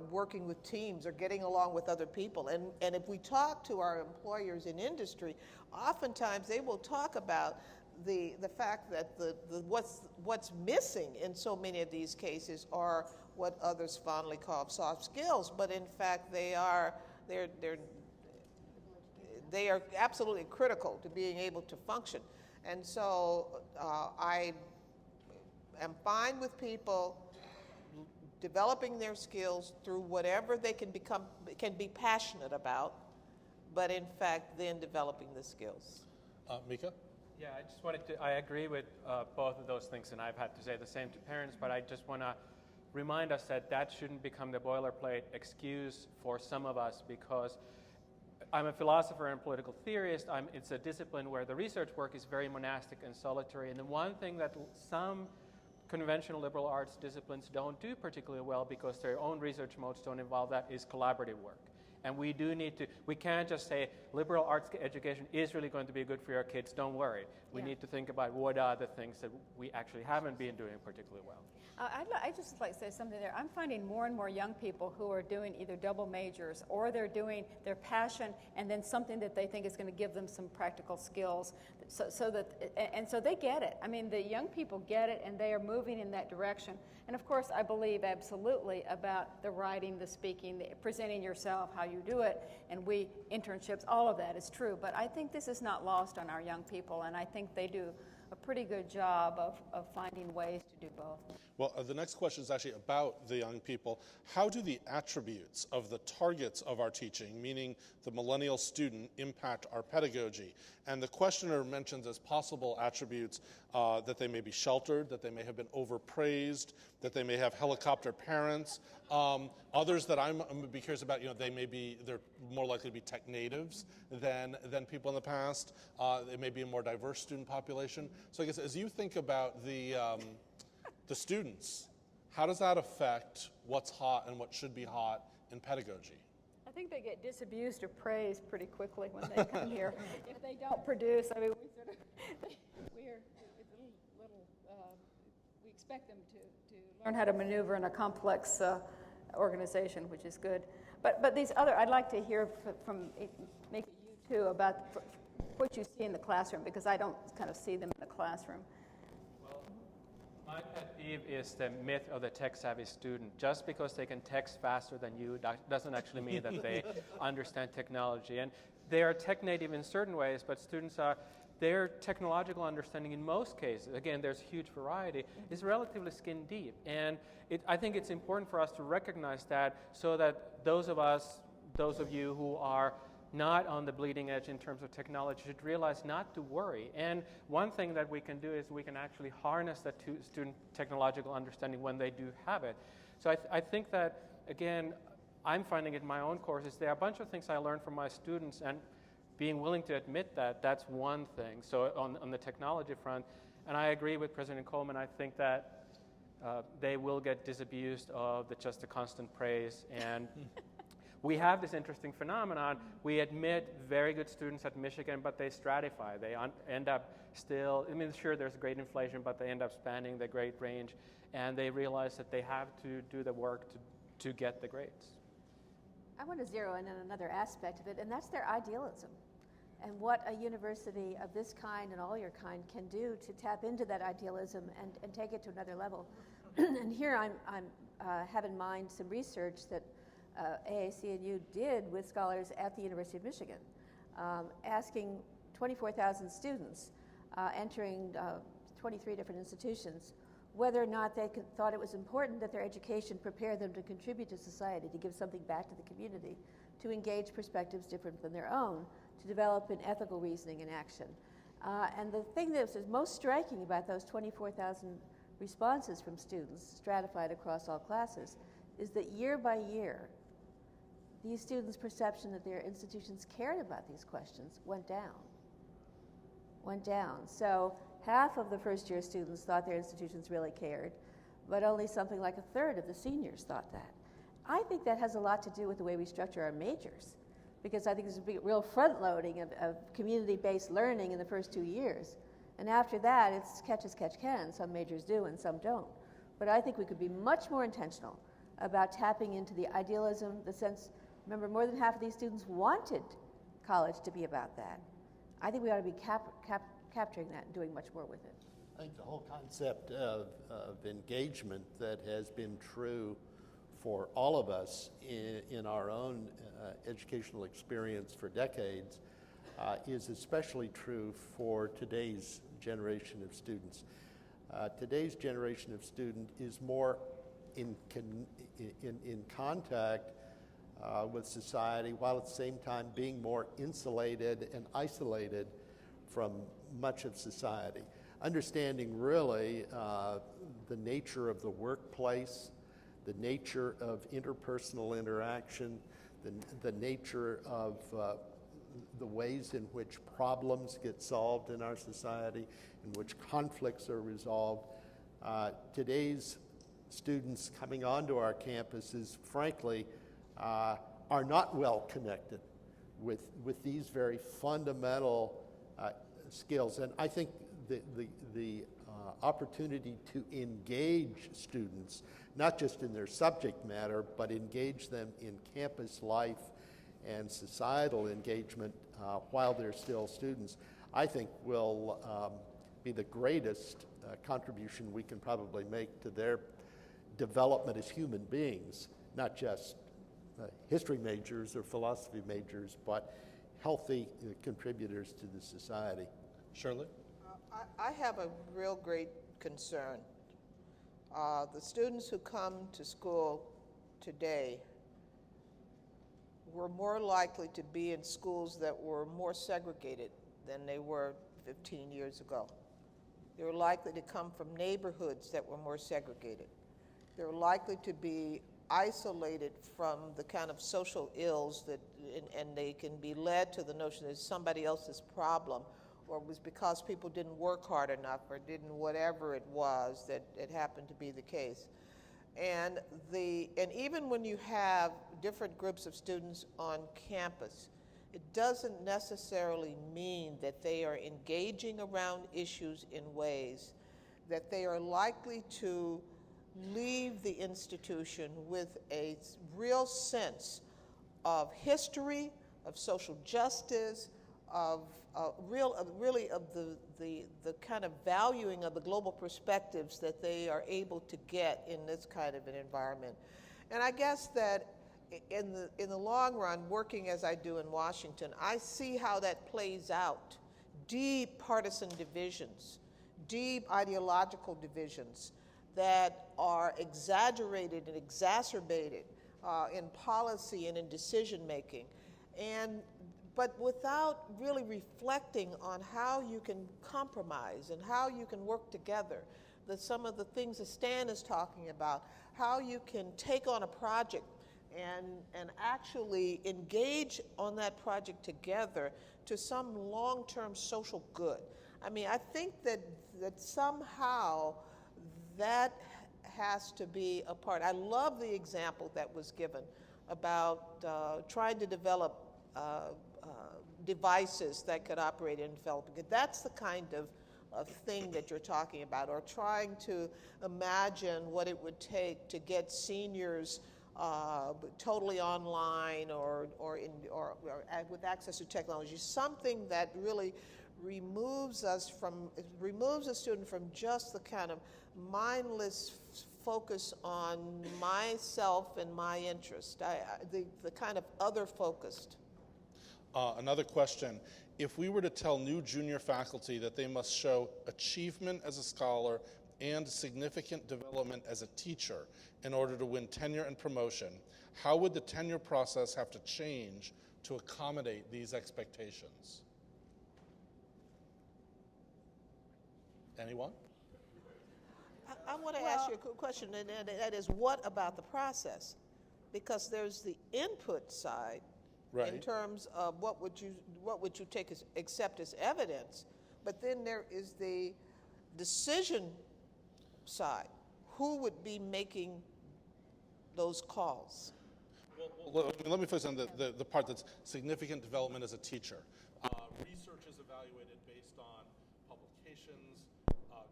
[SPEAKER 5] working with teams or getting along with other people. And if we talk to our employers in industry, oftentimes they will talk about the fact that what's missing in so many of these cases are what others fondly call soft skills, but in fact they are absolutely critical to being able to function. And so I am fine with people developing their skills through whatever they can be passionate about, but in fact then developing the skills.
[SPEAKER 7] Mika?
[SPEAKER 6] Yeah, I agree with both of those things, and I've had to say the same to parents, but I just want to remind us that shouldn't become the boilerplate excuse for some of us, because I'm a philosopher and political theorist. It's a discipline where the research work is very monastic and solitary, and the one thing that some conventional liberal arts disciplines don't do particularly well, because their own research modes don't involve that, is collaborative work. And we do need to, we can't just say liberal arts education is really going to be good for your kids, don't worry. We need to think about what are the things that we actually haven't been doing particularly well.
[SPEAKER 8] I'd just like to say something there. I'm finding more and more young people who are doing either double majors or they're doing their passion and then something that they think is going to give them some practical skills so they get it. I mean, the young people get it and they are moving in that direction. And of course, I believe absolutely about the writing, the speaking, the presenting yourself, how you do it, and internships, all of that is true. But I think this is not lost on our young people, and I think they do a pretty good job of finding ways to do both.
[SPEAKER 7] Well, the next question is actually about the young people. How do the attributes of the targets of our teaching, meaning the millennial student, impact our pedagogy? And the questioner mentions as possible attributes that they may be sheltered, that they may have been overpraised, that they may have helicopter parents. Others that I'm going to be curious about, they're more likely to be tech natives than people in the past. It may be a more diverse student population. So I guess as you think about the students, how does that affect what's hot and what should be hot in pedagogy?
[SPEAKER 8] I think they get disabused or praised pretty quickly when they come here. If they don't produce, I mean, we expect them to learn how to maneuver in a complex organization, which is good. But these other, I'd like to hear from Mika, you too, about what you see in the classroom, because I don't kind of see them in the classroom.
[SPEAKER 6] My pet peeve is the myth of the tech-savvy student. Just because they can text faster than you doesn't actually mean that they understand technology. And they are tech-native in certain ways, but students are, their technological understanding in most cases, again, there's huge variety, is relatively skin-deep. And I think it's important for us to recognize that so that those of you who are not on the bleeding edge in terms of technology should realize not to worry. And one thing that we can do is we can actually harness that student technological understanding when they do have it. So I think that, again, I'm finding it in my own courses, there are a bunch of things I learned from my students, and being willing to admit that, that's one thing. So on the technology front, and I agree with President Coleman, I think that they will get disabused of just the constant praise. And we have this interesting phenomenon. We admit very good students at Michigan, but they stratify. They end up still, I mean, sure, there's great inflation, but they end up spanning the grade range, and they realize that they have to do the work to get the grades.
[SPEAKER 3] I want to zero in on another aspect of it, and that's their idealism, and what a university of this kind and all your kind can do to tap into that idealism and take it to another level. And here I have in mind some research that AAC&U did with scholars at the University of Michigan, asking 24,000 students entering 23 different institutions whether or not they thought it was important that their education prepare them to contribute to society, to give something back to the community, to engage perspectives different than their own, to develop an ethical reasoning and action. And the thing that was most striking about those 24,000 responses from students, stratified across all classes, is that year by year, these students' perception that their institutions cared about these questions went down. So half of the first-year students thought their institutions really cared, but only something like a third of the seniors thought that. I think that has a lot to do with the way we structure our majors, because I think there's a big, real front-loading of community-based learning in the first 2 years. And after that, it's catch as catch can. Some majors do and some don't. But I think we could be much more intentional about tapping into the idealism, the sense. Remember, more than half of these students wanted college to be about that. I think we ought to be capturing that and doing much more with it.
[SPEAKER 4] I think the whole concept of engagement that has been true for all of us in our own educational experience for decades is especially true for today's generation of students. Today's generation of student is more in contact with society, while at the same time being more insulated and isolated from much of society. Understanding really the nature of the workplace, the nature of interpersonal interaction, the nature of the ways in which problems get solved in our society, in which conflicts are resolved. Today's students coming onto our campuses, frankly, are not well connected with these very fundamental skills. And I think the opportunity to engage students, not just in their subject matter, but engage them in campus life and societal engagement while they're still students, I think will be the greatest contribution we can probably make to their development as human beings, not just history majors or philosophy majors, but healthy contributors to the society.
[SPEAKER 7] Shirley?
[SPEAKER 5] I have a real great concern. The students who come to school today were more likely to be in schools that were more segregated than they were 15 years ago. They were likely to come from neighborhoods that were more segregated. They were likely to be isolated from the kind of social ills that, and they can be led to the notion that it's somebody else's problem, or it was because people didn't work hard enough, or didn't whatever it was that it happened to be the case. And even when you have different groups of students on campus, it doesn't necessarily mean that they are engaging around issues in ways that they are likely to leave the institution with a real sense of history, of social justice, of the kind of valuing of the global perspectives that they are able to get in this kind of an environment. And I guess that in the long run, working as I do in Washington, I see how that plays out. Deep partisan divisions, deep ideological divisions that are exaggerated and exacerbated in policy and in decision making, but without really reflecting on how you can compromise and how you can work together. Some of the things that Stan is talking about, how you can take on a project and actually engage on that project together to some long-term social good. I mean, I think that somehow that has to be a part. I love the example that was given about trying to develop devices that could operate in developing. That's the kind of thing that you're talking about, or trying to imagine what it would take to get seniors totally online or with access to technology, something that really removes a student from just the kind of mindless focus on myself and my interest, the kind of other-focused.
[SPEAKER 7] Another question. If we were to tell new junior faculty that they must show achievement as a scholar and significant development as a teacher in order to win tenure and promotion, how would the tenure process have to change to accommodate these expectations? Anyone?
[SPEAKER 5] I want to ask you a question, and that is, what about the process? Because there's the input side, right, in terms of what would you accept as evidence, but then there is the decision side. Who would be making those calls?
[SPEAKER 7] Well, let me focus on the part that's significant development as a teacher. Research is evaluated based on publications,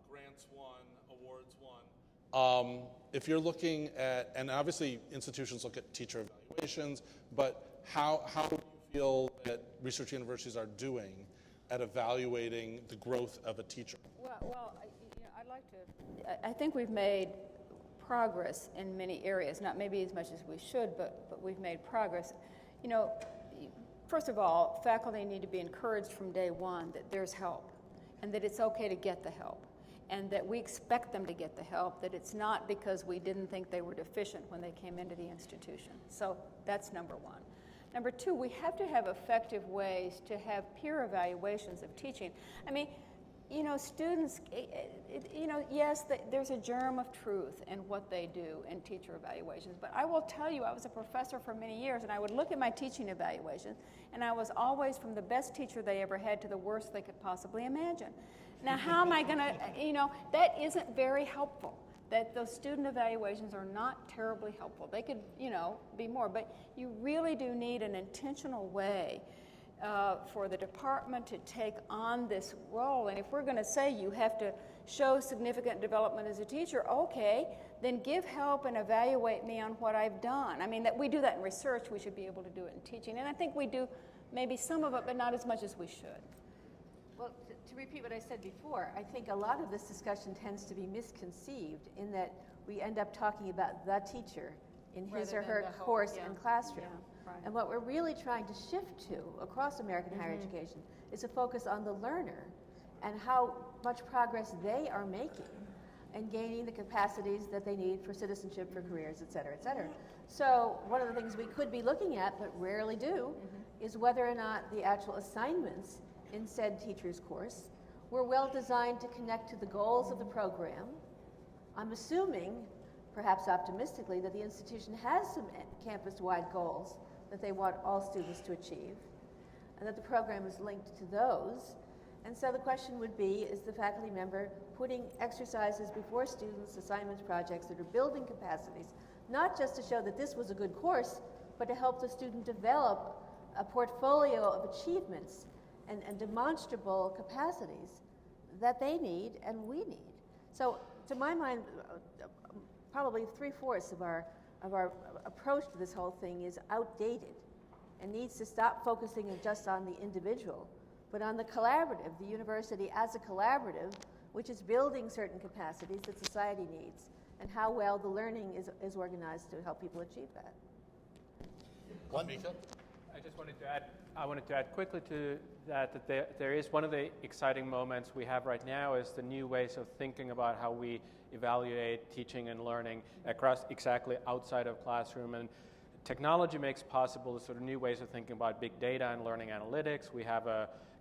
[SPEAKER 7] grants won, awards won. If you're looking at, and obviously institutions look at teacher evaluations, but how do you feel that research universities are doing at evaluating the growth of a teacher?
[SPEAKER 8] Well, I'd like to. I think we've made progress in many areas, not maybe as much as we should, but we've made progress. You know, first of all, faculty need to be encouraged from day one that there's help and that it's okay to get the help, and that we expect them to get the help, that it's not because we didn't think they were deficient when they came into the institution. So that's number one. Number two, we have to have effective ways to have peer evaluations of teaching. I mean, you know, students, yes, there's a germ of truth in what they do in teacher evaluations, but I will tell you, I was a professor for many years, and I would look at my teaching evaluations, and I was always from the best teacher they ever had to the worst they could possibly imagine. Now, how am I going to, that isn't very helpful. that those student evaluations are not terribly helpful. They could, be more, but you really do need an intentional way for the department to take on this role. And if we're going to say you have to show significant development as a teacher, okay, then give help and evaluate me on what I've done. I mean, that we do that in research, we should be able to do it in teaching. And I think we do maybe some of it, but not as much as we should.
[SPEAKER 3] Well, to repeat what I said before, I think a lot of this discussion tends to be misconceived in that we end up talking about the teacher in his or her course and classroom.
[SPEAKER 8] Yeah, right.
[SPEAKER 3] And what we're really trying to shift to across American higher education is a focus on the learner and how much progress they are making and gaining the capacities that they need for citizenship, for careers, et cetera, et cetera. So one of the things we could be looking at, but rarely do, is whether or not the actual assignments in said teacher's course were well designed to connect to the goals of the program. I'm assuming, perhaps optimistically, that the institution has some campus-wide goals that they want all students to achieve, and that the program is linked to those. And so the question would be, is the faculty member putting exercises before students, assignments, projects that are building capacities, not just to show that this was a good course, but to help the student develop a portfolio of achievements and demonstrable capacities that they need and we need. So to my mind, probably 3/4 of our approach to this whole thing is outdated and needs to stop focusing just on the individual, but on the collaborative, the university as a collaborative, which is building certain capacities that society needs, and how well the learning is organized to help people achieve that.
[SPEAKER 7] Mika?
[SPEAKER 6] I wanted to add quickly to that there is one of the exciting moments we have right now is the new ways of thinking about how we evaluate teaching and learning across exactly outside of classroom. And technology makes possible sort of new ways of thinking about big data and learning analytics. We have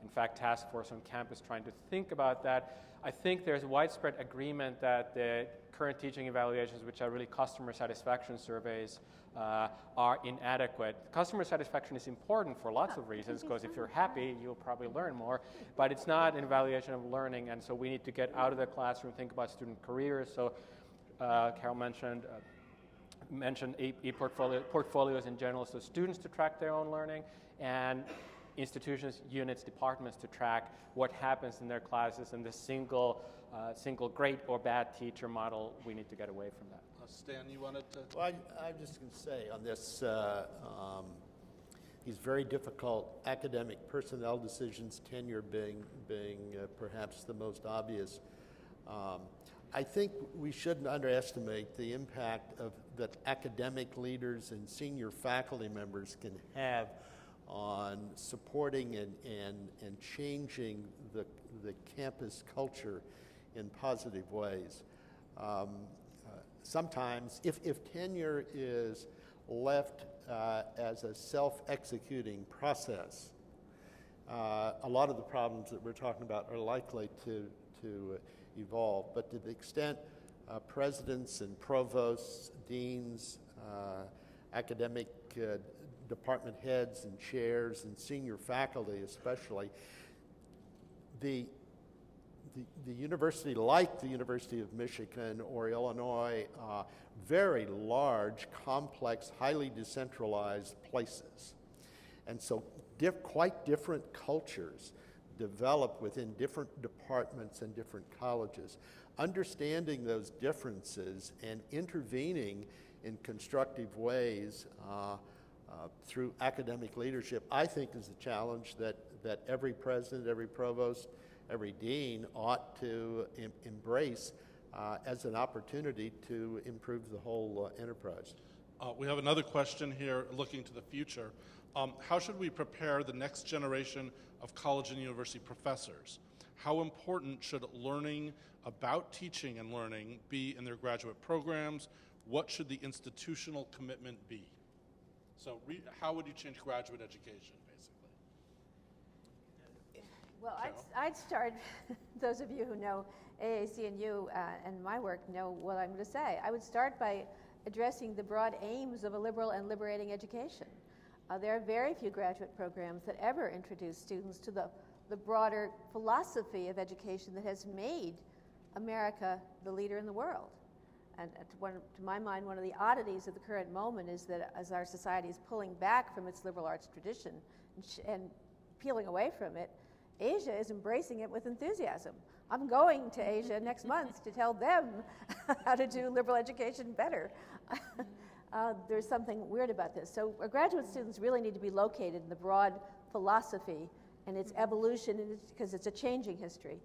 [SPEAKER 6] in fact, task force on campus trying to think about that. I think there's widespread agreement that the current teaching evaluations, which are really customer satisfaction surveys, are inadequate. Customer satisfaction is important for lots of reasons, because if you're happy, you'll probably learn more, but it's not an evaluation of learning, and so we need to get out of the classroom, think about student careers. So Carol mentioned portfolios in general, so students to track their own learning, and institutions, units, departments to track what happens in their classes, and the single great or bad teacher model, we need to get away from that.
[SPEAKER 7] Stan, you wanted to?
[SPEAKER 4] Well, I'm just going to say on this, these very difficult academic personnel decisions, tenure being perhaps the most obvious. I think we shouldn't underestimate the impact that academic leaders and senior faculty members can have on supporting and changing the campus culture in positive ways. Sometimes, if tenure is left as a self-executing process, a lot of the problems that we're talking about are likely to evolve. But to the extent presidents and provosts, deans, academic department heads and chairs and senior faculty especially, the university, like the University of Michigan or Illinois, very large, complex, highly decentralized places. And so quite different cultures develop within different departments and different colleges. Understanding those differences and intervening in constructive ways through academic leadership, I think is a challenge that every president, every provost, every dean ought to embrace as an opportunity to improve the whole enterprise.
[SPEAKER 7] We have another question here looking to the future. How should we prepare the next generation of college and university professors? How important should learning about teaching and learning be in their graduate programs? What should the institutional commitment be? So how would you change graduate education, basically?
[SPEAKER 3] Well, I'd start, those of you who know AAC&U and my work know what I'm going to say. I would start by addressing the broad aims of a liberal and liberating education. There are very few graduate programs that ever introduce students to the broader philosophy of education that has made America the leader in the world. And to my mind, one of the oddities of the current moment is that as our society is pulling back from its liberal arts tradition and peeling away from it, Asia is embracing it with enthusiasm. I'm going to Asia next month to tell them how to do liberal education better. There's something weird about this. So our graduate students really need to be located in the broad philosophy and its evolution, because it's a changing history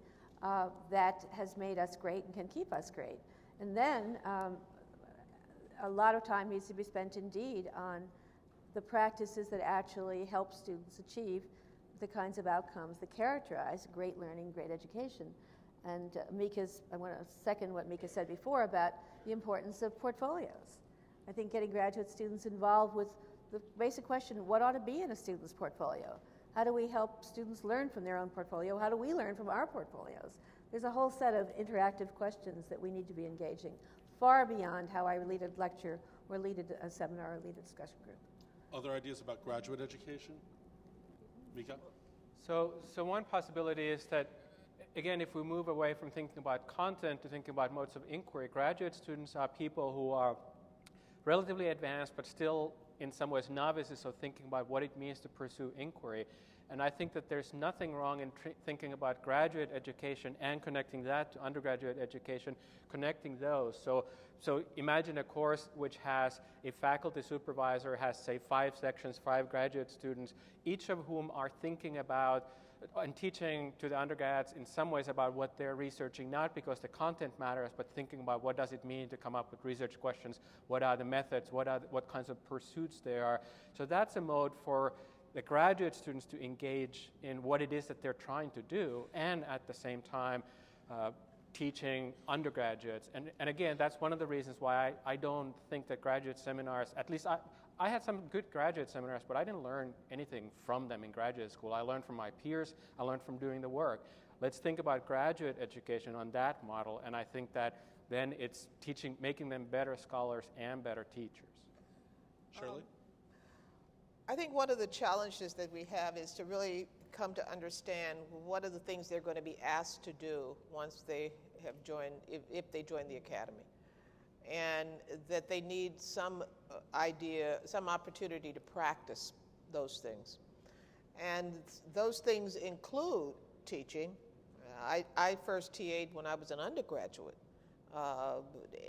[SPEAKER 3] that has made us great and can keep us great. And then a lot of time needs to be spent indeed on the practices that actually help students achieve the kinds of outcomes that characterize great learning, great education. And I want to second what Mika said before about the importance of portfolios. I think getting graduate students involved with the basic question, what ought to be in a student's portfolio? How do we help students learn from their own portfolio? How do we learn from our portfolios? There's a whole set of interactive questions that we need to be engaging, far beyond how I lead a lecture or lead a seminar or lead a discussion group.
[SPEAKER 7] Other ideas about graduate education? Mika?
[SPEAKER 6] So one possibility is that, again, if we move away from thinking about content to thinking about modes of inquiry, graduate students are people who are relatively advanced but still in some ways novices of thinking about what it means to pursue inquiry. And I think that there's nothing wrong in thinking about graduate education and connecting that to undergraduate education, connecting those. So imagine a course which has a faculty supervisor, has, say, 5 sections, 5 graduate students, each of whom are thinking about and teaching to the undergrads in some ways about what they're researching, not because the content matters, but thinking about what does it mean to come up with research questions, what are the methods, what kinds of pursuits there are. So that's a mode for the graduate students to engage in what it is that they're trying to do, and at the same time teaching undergraduates. And again, that's one of the reasons why I don't think that graduate seminars, at least I had some good graduate seminars, but I didn't learn anything from them in graduate school. I learned from my peers, I learned from doing the work. Let's think about graduate education on that model, and I think that then it's making them better scholars and better teachers.
[SPEAKER 7] Shirley?
[SPEAKER 5] I think one of the challenges that we have is to really come to understand what are the things they're going to be asked to do once they have joined, if they join the academy. And that they need some idea, some opportunity to practice those things. And those things include teaching. I first TA'd when I was an undergraduate,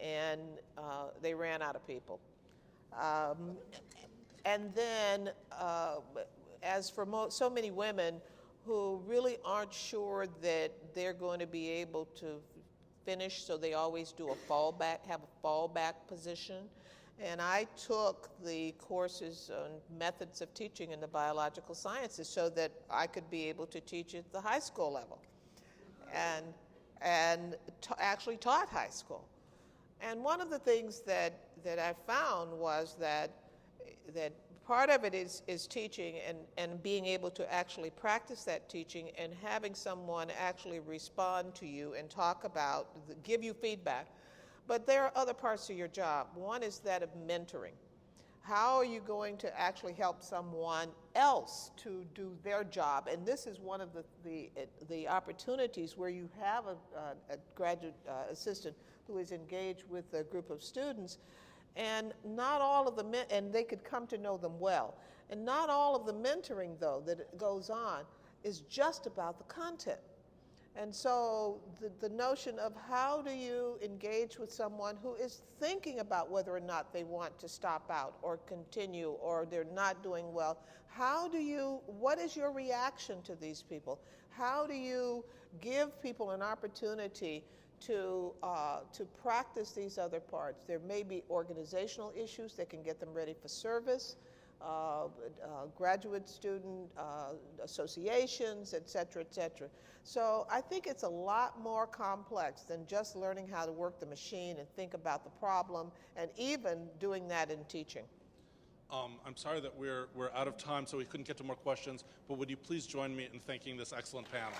[SPEAKER 5] and they ran out of people. And then, as for so many women who really aren't sure that they're going to be able to finish, so they always do have a fallback position. And I took the courses on methods of teaching in the biological sciences so that I could be able to teach at the high school level, and actually taught high school. And one of the things that I found was that part of it is teaching and being able to actually practice that teaching and having someone actually respond to you and talk about, give you feedback. But there are other parts of your job. One is that of mentoring. How are you going to actually help someone else to do their job? And this is one of the opportunities where you have a graduate assistant who is engaged with a group of students. And not all of and they could come to know them well. And not all of the mentoring, though, that goes on is just about the content. And so the notion of how do you engage with someone who is thinking about whether or not they want to stop out or continue or they're not doing well, what is your reaction to these people? How do you give people an opportunity to practice these other parts? There may be organizational issues that can get them ready for service, graduate student associations, et cetera, et cetera. So I think it's a lot more complex than just learning how to work the machine and think about the problem, and even doing that in teaching.
[SPEAKER 7] I'm sorry that we're out of time, so we couldn't get to more questions, but would you please join me in thanking this excellent panel?